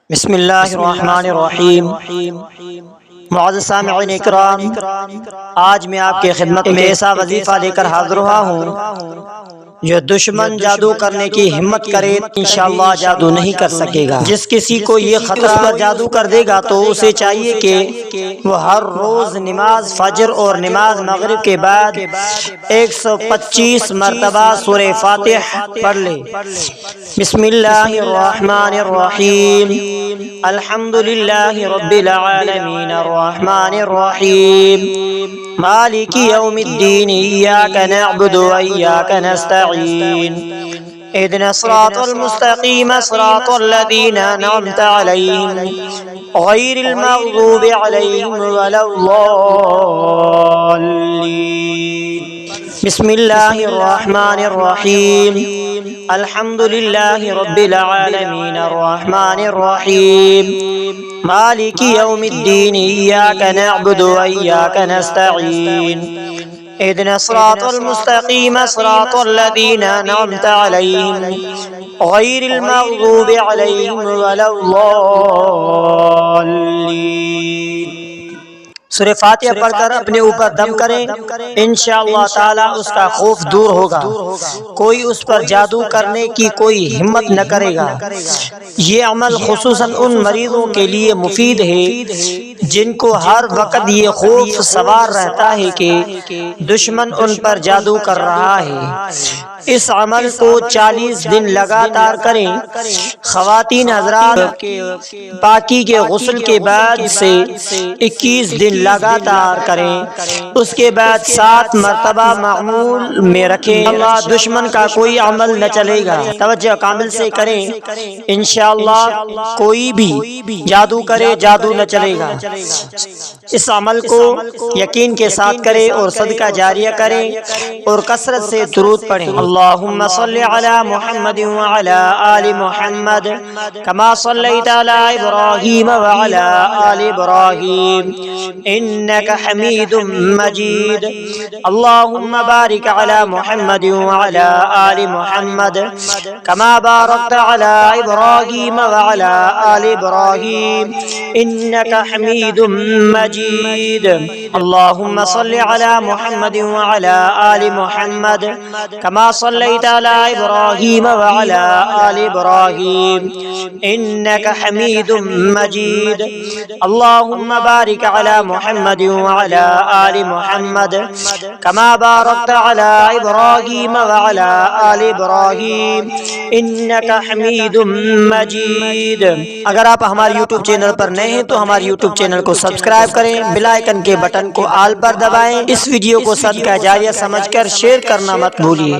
بسم اللہ الرحمن الرحیم۔ معزز سامعین اکرام، آج میں آپ کی خدمت میں ایسا وظیفہ لے کر حاضر ہوا ہوں جو دشمن جادو کرنے کی ہمت کرے انشاءاللہ جادو نہیں کر سکے گا۔ جس کسی کو یہ خطرہ پر جادو کر دے گا تو اسے چاہیے کہ وہ ہر روز نماز فجر اور نماز مغرب کے بعد 125 مرتبہ سورہ فاتح پڑھ لے۔ بسم اللہ الرحمن الرحیم، الحمدللہ رب العالمین الرحمن الرحیم مالک یوم الدین، ایاک نعبد و ایاک نستعین، اهدنا الصراط المستقیم صراط الذین انعمت علیہم غیر المغضوب علیہم ولا الضالین۔ بسم اللہ الرحمن الرحیم، الحمدللہ رب العالمین الرحمن الرحیم مالک یوم الدین، ایاک نعبد و ایاک نستعین، اهدنا الصراط المستقیم صراط الذین انعمت علیہم غیر المغضوب علیہم ولا الضالین۔ سورہ فاتحہ پڑھ کر اپنے اوپر دم کریں، انشاءاللہ تعالی اس کا خوف دور ہوگا، کوئی اس پر جادو کرنے کی کوئی ہمت نہ کرے گا۔ یہ عمل خصوصاً ان مریضوں کے لیے مفید ہے جن کو ہر وقت یہ خوف سوار رہتا ہے کہ دشمن ان پر جادو کر رہا ہے۔ اس عمل کو 40 دن لگاتار کریں۔ خواتین حضرات پاکی کے غسل کے بعد سے 21 دن لگاتار کریں، اس کے بعد 7 مرتبہ معمول میں رکھیں، اللہ دشمن کا کوئی عمل نہ چلے گا۔ توجہ کامل سے کریں، انشاءاللہ کوئی بھی جادو کرے جادو نہ چلے گا۔ اس عمل کو یقین کے ساتھ کریں اور صدقہ جاریہ کریں اور کثرت سے درود پڑھیں۔ اللہم صلی علی محمد وعلی آل محمد کما صلیت علی ابراہیم وعلی آل ابراہیم انک حمید مجید۔ اللہم بارک علی محمد وعلی آل محمد کما بارکت علی ابراہیم وعلی آل ابراہیم انک حمید مجید۔ اللہم صلی علی محمد وعلی آل محمد کما صلیت علی ابراہیم وعلی آل ابراہیم انک حمید مجید۔ اللہم بارک علی محمد وعلی آل محمد کما بارکت علی ابراہیم وعلی آل ابراہیم انک حمید مجید۔ اگر آپ ہمارے یوٹیوب چینل پر نئے ہیں تو ہمارے یوٹیوب چینل کو سبسکرائب کریں، بیل آئیکن کے بٹن کو آل پر دبائیں۔ اس ویڈیو کو صدقہ جاریہ سمجھ کر شیئر کرنا مت بھولیے۔